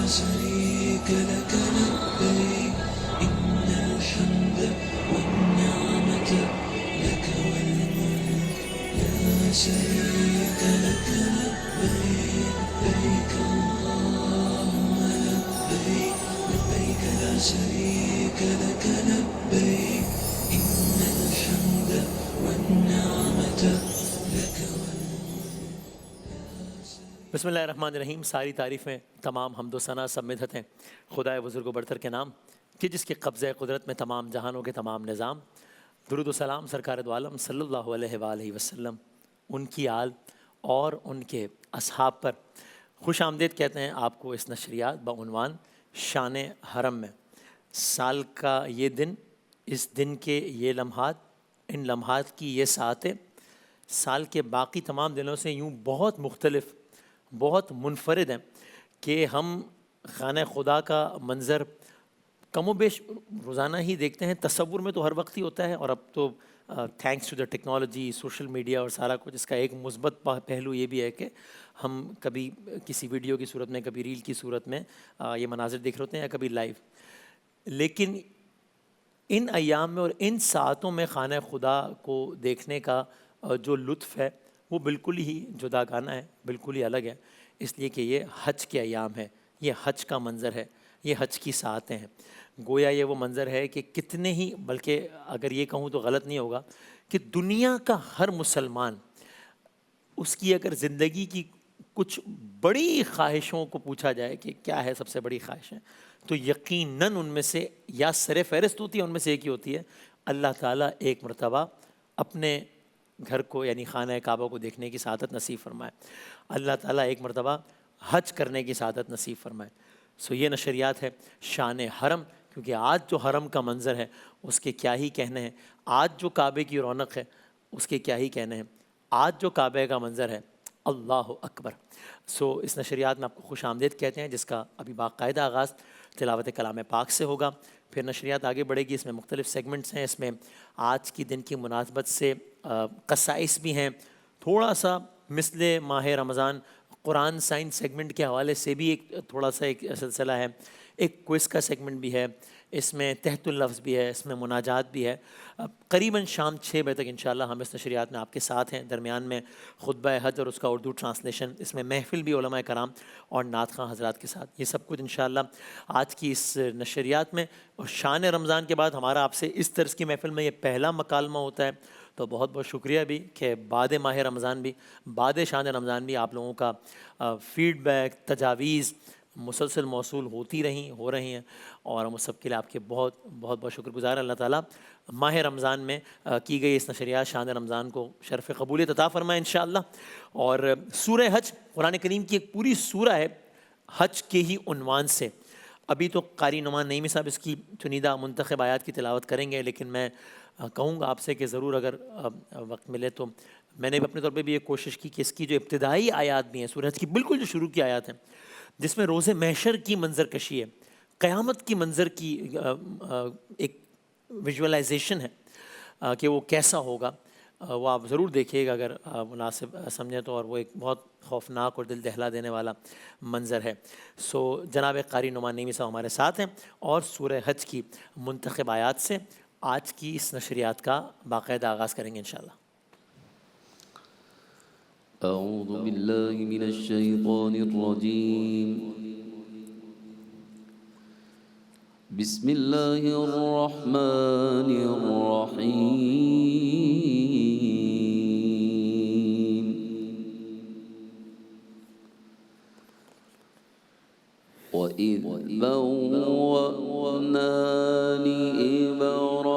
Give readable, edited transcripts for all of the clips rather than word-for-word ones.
شريك لك لبيك إن الحمد والنعمة لك والملك لا شريك لك لبيك لبيك اللهم لبيك لبيك لا شريك لك لبيك إن الحمد والنعمة لك بسم اللہ الرحمن الرحیم. ساری تعریفیں، تمام حمد و ثنا سب مدحت ہیں خدائے بزرگ و برتر کے نام کہ جس کے قبضہ قدرت میں تمام جہانوں کے تمام نظام. درود و سلام سرکار دو عالم صلی اللہ علیہ وآلہ وسلم، ان کی آل اور ان کے اصحاب پر خوش آمدید کہتے ہیں آپ کو اس نشریات بعنوان شان حرم میں. سال کا یہ دن، اس دن کے یہ لمحات، ان لمحات کی یہ ساعتیں سال کے باقی تمام دنوں سے یوں بہت مختلف، بہت منفرد ہیں کہ ہم خانہ خدا کا منظر کم و بیش روزانہ ہی دیکھتے ہیں. تصور میں تو ہر وقت ہی ہوتا ہے، اور اب تو thanks to the technology, social media اور سارا کچھ، اس کا ایک مثبت پہلو یہ بھی ہے کہ ہم کبھی کسی ویڈیو کی صورت میں، کبھی ریل کی صورت میں یہ مناظر دیکھ رہے ہوتے ہیں یا کبھی لائیو. لیکن ان ایام میں اور ان ساعتوں میں خانہ خدا کو دیکھنے کا جو لطف ہے وہ بالکل ہی جداگانہ ہے، بالکل ہی الگ ہے. اس لیے کہ یہ حج کے ایام ہے، یہ حج کا منظر ہے، یہ حج کی ساعتیں ہیں. گویا یہ وہ منظر ہے کہ کتنے ہی، بلکہ اگر یہ کہوں تو غلط نہیں ہوگا، کہ دنیا کا ہر مسلمان اس کی اگر زندگی کی کچھ بڑی خواہشوں کو پوچھا جائے کہ کیا ہے سب سے بڑی خواہشیں، تو یقیناً ان میں سے یا سر فہرست ہوتی ہے، ان میں سے ایک ہی ہوتی ہے: اللہ تعالیٰ ایک مرتبہ اپنے گھر کو یعنی خانہ کعبہ کو دیکھنے کی سعادت نصیب فرمائے، اللہ تعالیٰ ایک مرتبہ حج کرنے کی سعادت نصیب فرمائے. یہ نشریات ہے شان حرم، کیونکہ آج جو حرم کا منظر ہے اس کے کیا ہی کہنے ہیں، آج جو کعبے کی رونق ہے اس کے کیا ہی کہنے ہیں، آج جو کعبے کا منظر ہے، اللہ اکبر. اس نشریات میں آپ کو خوش آمدید کہتے ہیں، جس کا ابھی باقاعدہ آغاز تلاوت کلام پاک سے ہوگا. پھر نشریات آگے بڑھے گی، اس میں مختلف سیگمنٹس ہیں. اس میں آج کی دن کی مناسبت سے قصائص بھی ہیں، تھوڑا سا مثل ماہ رمضان قرآن سائنس سیگمنٹ کے حوالے سے بھی ایک تھوڑا سا ایک سلسلہ ہے، ایک کوئز کا سیگمنٹ بھی ہے، اس میں تحت اللفظ بھی ہے، اس میں مناجات بھی ہے. قریباً شام 6 بجے تک انشاءاللہ ہم اس نشریات میں آپ کے ساتھ ہیں. درمیان میں خطبہ حج اور اس کا اردو ٹرانسلیشن، اس میں محفل بھی علماء کرام اور نعت خواں حضرات کے ساتھ، یہ سب کچھ انشاءاللہ آج کی اس نشریات میں. اور شان رمضان کے بعد ہمارا آپ سے اس طرز کی محفل میں یہ پہلا مکالمہ ہوتا ہے، تو بہت بہت شکریہ بھی کہ بعد ماہ رمضان بھی، بعد شان رمضان بھی آپ لوگوں کا فیڈ بیک، تجاویز مسلسل موصول ہو رہی ہیں، اور ہم اس سب کے لیے آپ کے بہت بہت بہت شکر گزار. اللہ تعالیٰ ماہ رمضان میں کی گئی اس نشریات شان رمضان کو شرف قبولیت عطا فرمائے انشاءاللہ. اور سورہ حج قرآن کریم کی ایک پوری سورہ ہے حج کے ہی عنوان سے. ابھی تو قاری نعمان نعیمی صاحب اس کی چنیدہ منتخب آیات کی تلاوت کریں گے، لیکن میں کہوں گا آپ سے کہ ضرور اگر وقت ملے تو میں نے بھی اپنے طور پہ بھی یہ کوشش کی کہ اس کی جو ابتدائی آیات بھی ہیں سورہ حج کی، بالکل جو شروع کی آیات ہیں جس میں روز محشر کی منظر کشی ہے، قیامت کی منظر کی ایک ویژولائزیشن ہے کہ وہ کیسا ہوگا، وہ آپ ضرور دیکھیے گا اگر مناسب سمجھیں تو. اور وہ ایک بہت خوفناک اور دل دہلا دینے والا منظر ہے. جناب قاری نعمان نعیمی صاحب ہمارے ساتھ ہیں، اور سورہ حج کی منتخب آیات سے آج کی اس نشریات کا باقاعدہ آغاز کریں گے انشاءاللہ. اعوذ باللہ من الشیطان الرجیم. بسم اللہ الرحمن الرحیم. وَإِذْ بَوَّأْنَا لِإِبْرَاهِيمَ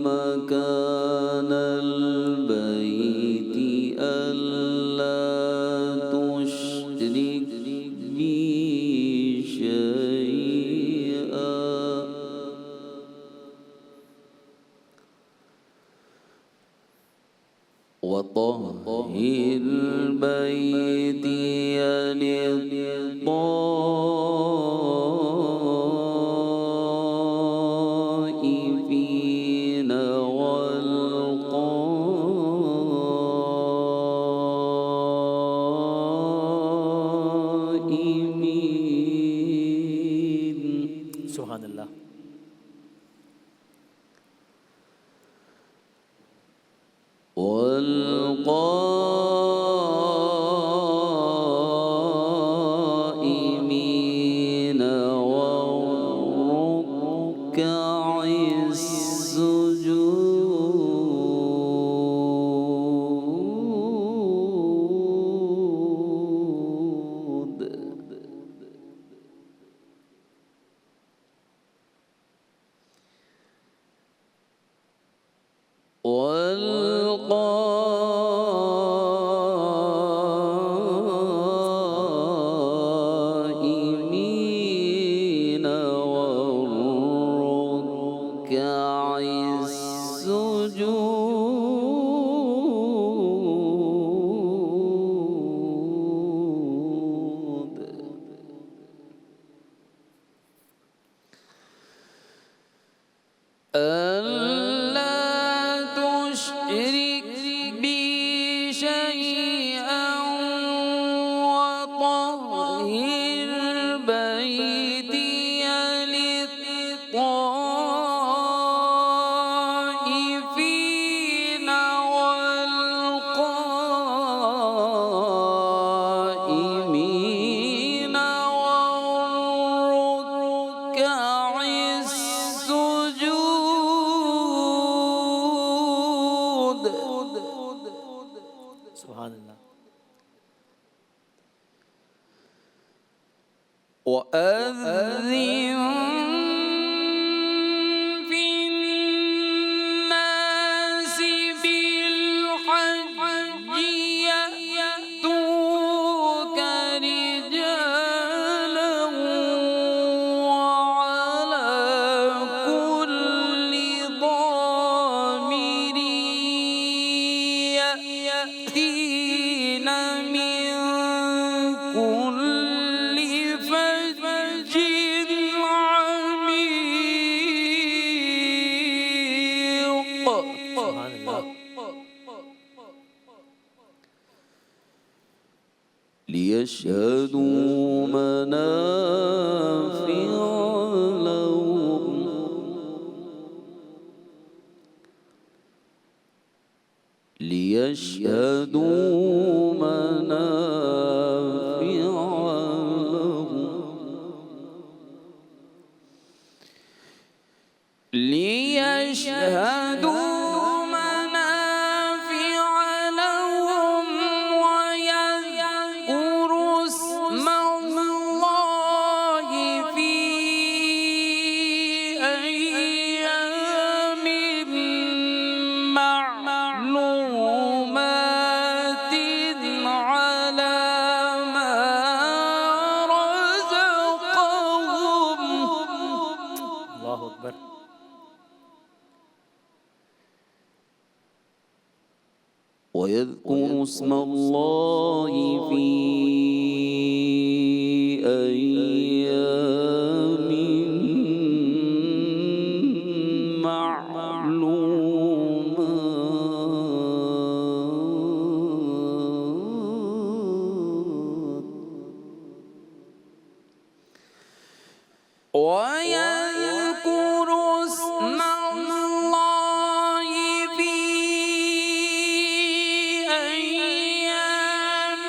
مَكَانَ الْبَيْتِ أَلَّا تُشْرِكْ بِي شَيْئًا وَطَهِّرْ بَيْتِيَ لِلطَّائِفِينَ وَالْقَائِمِينَ وأذن في الناس بالحج يأتوك رجالا وعلى كل ضامر يأتين من كل فج عميق. سبحان اللہ. ليشهدوا منافع لهم ليشهدوا منافع لهم ليشهدوا منافع لهم ويذكروا اسم الله في أيام معلومات على ما رزقهم. اللہ اکبر. ويذكر اسم الله في أيام معلومات ويذكر اسم الله في أيام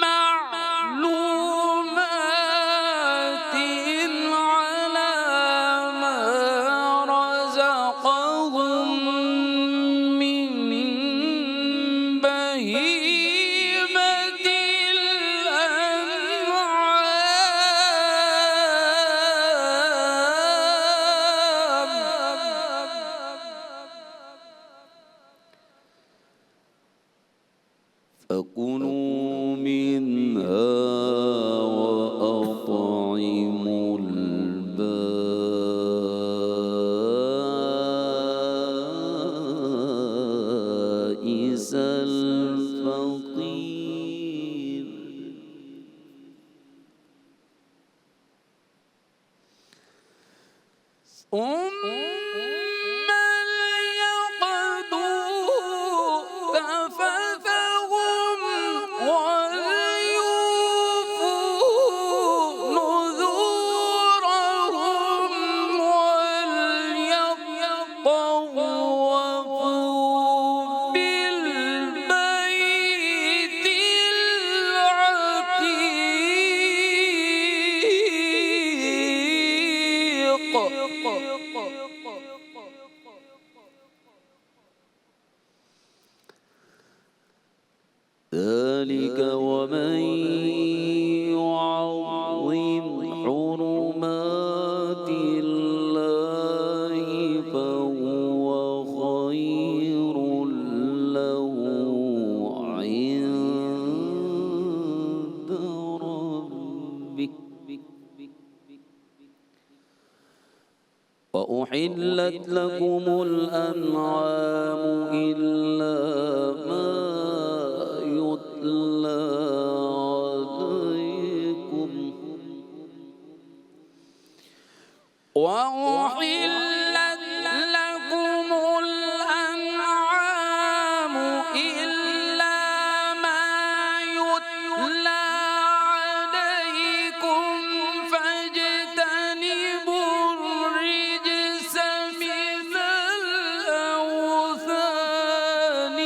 معلومات على ما رزقهم من بهيمة الأنعام. فكلوا منها وأطعموا البائس الفقير. ثم ليقضوا تفثهم وليوفوا نذورهم وليطوفوا بالبيت العتيق. ذلك ومن يعظم حرمات الله فهو خير له عند ربه. وأحلت لكم الأنعام إلا ما يتلى عليكم. وأحلت لكم الأنعام إلا ما يتلى عليكم فاجتنبوا الرجس من الأوثان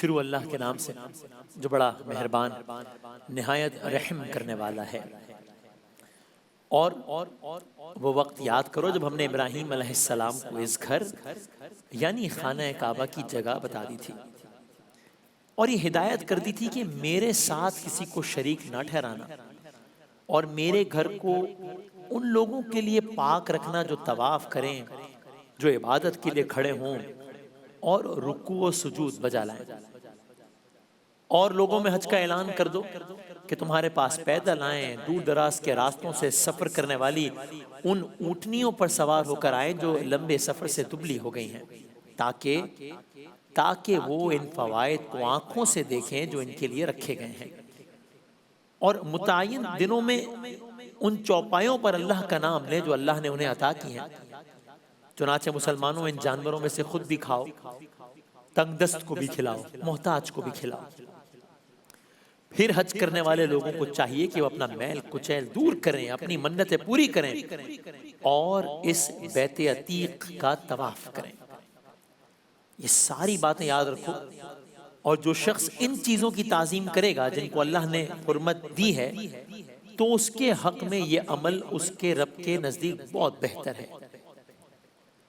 شروع اللہ کے نام سے جو بڑا مہربان نہایت رحم کرنے والا ہے۔ اور وہ وقت یاد کرو جب ہم نے ابراہیم علیہ السلام کو اس گھر یعنی خانہ کعبہ کی جگہ بتا دی تھی اور یہ ہدایت کر دی تھی کہ میرے ساتھ کسی کو شریک نہ ٹھہرانا اور میرے گھر کو ان لوگوں کے لیے پاک رکھنا جو طواف کریں، جو عبادت کے لیے کھڑے ہوں اور رکوع و سجود بجا لائیں۔ اور لوگوں میں حج کا اعلان کر دو کہ تمہارے پاس پیدل آئیں، دور دراز کے راستوں سے سفر کرنے والی ان اونٹنیوں پر سوار ہو کر آئیں جو لمبے سفر سے دبلی ہو گئی ہیں، تاکہ وہ ان فوائد کو آنکھوں سے دیکھیں جو ان کے لیے رکھے گئے ہیں، اور متعین دنوں میں ان چوپایوں پر اللہ کا نام لیں جو اللہ نے انہیں عطا کی ہیں۔ چنانچہ مسلمانوں ان جانوروں میں سے خود بھی کھاؤ، تنگ دست کو بھی کھلاؤ، محتاج کو بھی کھلاؤ۔ پھر حج کرنے والے لوگوں کو چاہیے کہ وہ اپنا میل کچیل دور کریں، اپنی منتیں پوری کریں اور اس بیت عتیق کا طواف کریں۔ یہ ساری باتیں یاد رکھو، اور جو شخص ان چیزوں کی تعظیم کرے گا جن کو اللہ نے حرمت دی ہے تو اس کے حق میں یہ عمل اس کے رب کے نزدیک بہت بہتر ہے۔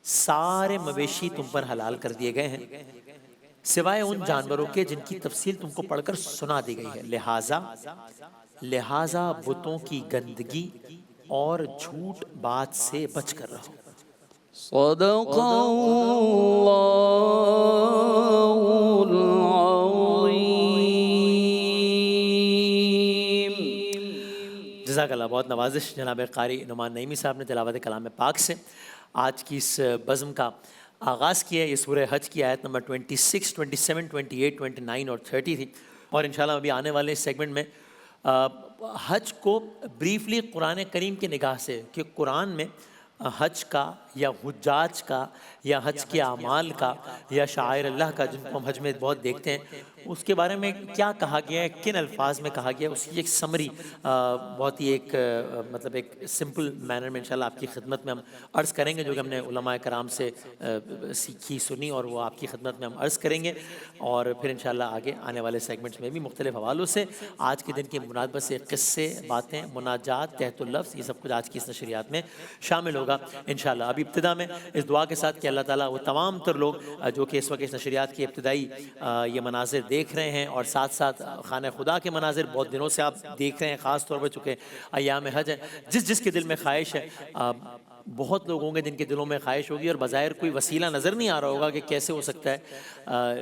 سارے مویشی تم پر حلال کر دیے گئے ہیں سوائے ان جانوروں کے جن کی تفصیل تم کو پڑھ کر سنا دی گئی ہے، لہٰذا بتوں کی گندگی اور جھوٹ بات سے بچ کر رہو۔ صدق اللہ العظیم۔ جزاک اللہ، بہت نوازش جناب قاری نعمان نعیمی صاحب نے تلاوت کلام پاک سے آج کی اس بزم کا آغاز کیا ہے۔ یہ سورہ حج کی آیت نمبر 26، 27، 28، 29 اور 30 تھی، اور انشاءاللہ ابھی آنے والے سیگمنٹ میں حج کو بریفلی قرآن کریم کی نگاہ سے، کہ قرآن میں حج کا یا حجاج کا یا حج کے اعمال کا یا شعائر اللہ کا، جن کو ہم حج میں بہت دیکھتے ہیں، اس کے بارے میں کیا کہا گیا ہے، کن الفاظ میں کہا گیا ہے، اس کی ایک سمری بہت ہی ایک مطلب ایک سمپل مینر میں انشاءاللہ آپ کی خدمت میں ہم عرض کریں گے، جو کہ ہم نے علماء کرام سے سیکھی سنی، اور وہ آپ کی خدمت میں ہم عرض کریں گے، اور پھر انشاءاللہ آگے آنے والے سیگمنٹس میں بھی مختلف حوالوں سے آج کے دن کی مناسبت سے قصے، باتیں، مناجات، تحت اللفظ، یہ سب کچھ آج کی اس نشریات میں شامل ہوگا انشاءاللہ۔ ابھی ابتدا میں اس دعا کے ساتھ کہ اللہ تعالیٰ وہ تمام تر لوگ جو کہ اس وقت اس نشریات کی ابتدائی یہ مناظر دیکھ رہے ہیں، اور ساتھ ساتھ خانہ خدا کے مناظر بہت دنوں سے آپ دیکھ رہے ہیں، خاص طور پر چونکہ ایام حج ہے، جس کے دل میں خواہش ہے، بہت لوگ ہوں گے جن کے دلوں میں خواہش ہوگی اور بظاہر کوئی وسیلہ نظر نہیں آ رہا ہوگا کہ کیسے ہو سکتا ہے،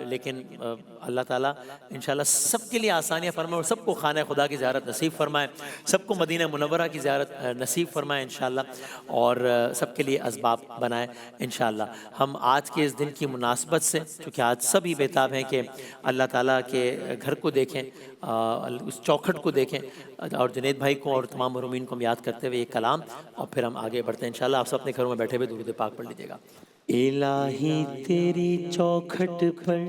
لیکن اللہ تعالیٰ انشاءاللہ سب کے لیے آسانیاں فرمائے اور سب کو خانہ خدا کی زیارت نصیب فرمائے، سب کو مدینہ منورہ کی زیارت نصیب فرمائے انشاءاللہ، اور سب کے لیے اسباب بنائے انشاءاللہ۔ ہم آج کے اس دن کی مناسبت سے، چونکہ آج سبھی بےتاب ہیں کہ اللہ تعالیٰ کے گھر کو دیکھیں، اس چوکھٹ کو دیکھیں، اور جنید بھائی کو اور تمام مرحومین کو ہم یاد کرتے ہوئے یہ کلام، اور پھر ہم آگے بڑھتے ہیں انشاءاللہ۔ آپ سب اپنے گھروں میں بیٹھے ہوئے درود پاک پڑھ لیجیے گا۔ الہی تیری چوکھٹ پر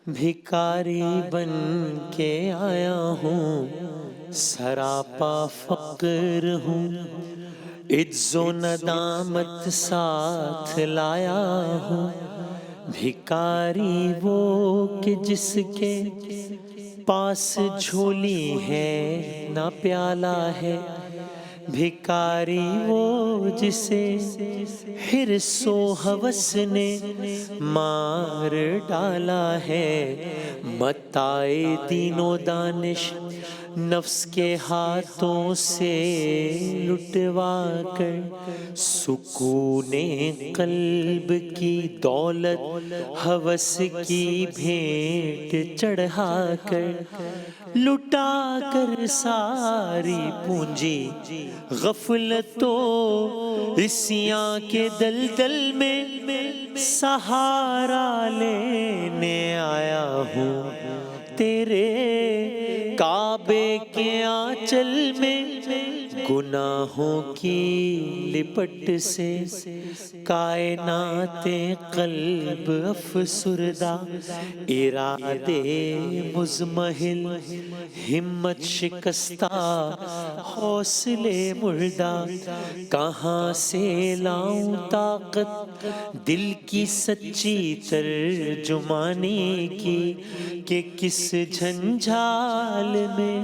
بھکاری بن کے آیا ہوں، سراپا فقر ہوں، عجز و ندامت ساتھ لایا ہوں، بھکاری وہ کہ جس کے پاس جھولی ہے نہ پیالہ ہے، بھکاری وہ جسے حرص و ہوس نے مار ڈالا ہے، متاع دین و دانش نفس کے ہاتھوں سے لٹوا کر، سکون قلب کی دولت ہوس کی بھیٹ چڑھا کر، لٹا کر ساری پونجی غفلت و عصیاں کے دلدل میں سہارا لینے آیا ہوں، تیرے کعبے کے آنچل میں گناہوں کی لپٹ سے کائنات قلب افسردہ، ارادے مزمحل ہمت شکستہ، حوصلے مردہ، کہاں سے لاؤں طاقت دل کی سچی ترجمانی کی، کہ کس جھنجھال میں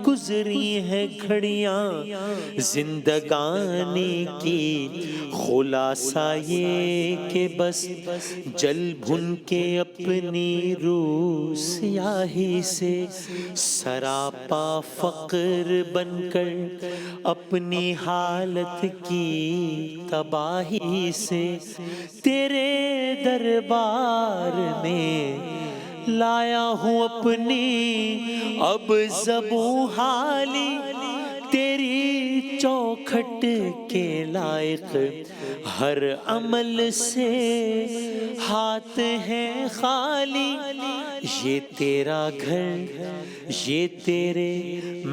گزری ہیں گھڑیاں زندگانی کی، خلاصہ یہ کہ بس جل بھن کے اپنی روح سیاہی سے، سراپا فقر بن کر اپنی حالت کی تباہی سے، تیرے دربار میں لایا ہوں اپنی اب زبوں حالی، تیری چوکھٹ کے لائق ہر عمل سے ہاتھ ہیں خالی، یہ تیرا گھر یہ تیرے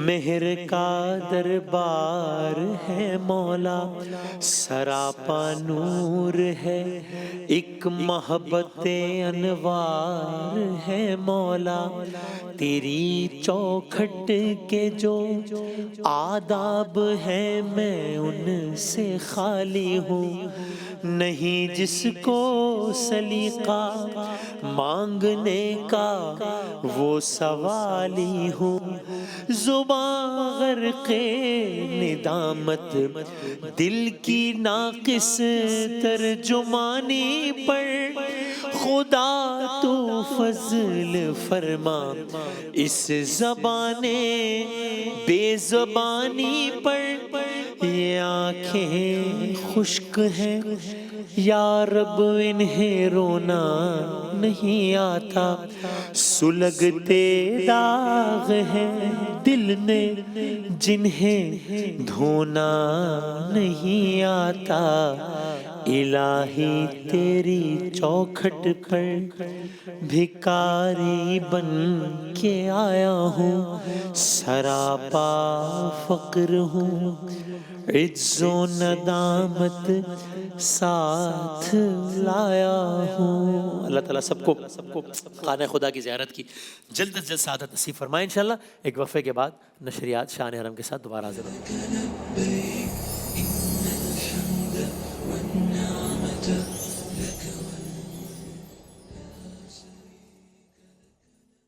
مہر کا دربار ہے مولا، سراپا نور ہے ایک محبت انوار ہے مولا، تیری چوکھٹ کے جو آداب ہیں میں ان سے خالی ہوں، نہیں جس کو سلیقہ مانگنے کا وہ سوالی ہوں، زباں غرق ندامت دل کی ناقص ترجمانی پر، خدا تو فضل فرما اس زبان بے زبانی پر، یہ آنکھیں خشک ہیں یا رب انہیں رونا نہیں آتا، سلگتے داغ ہیں دل میں جنہیں دھونا نہیں آتا، الہی تیری چوکھٹ پر بھکاری بن کے آیا ہوں، سراپا فقر ہوں عجز و ندامت ساتھ لایا ہوں۔ اللہ تعالیٰ سب کو خانہ خدا کی زیارت کی جلد از جلد سعادت نصیب فرمائے انشاءاللہ۔ ایک وقفے کے بعد نشریات شان حرم کے ساتھ دوبارہ حاضر ہوں۔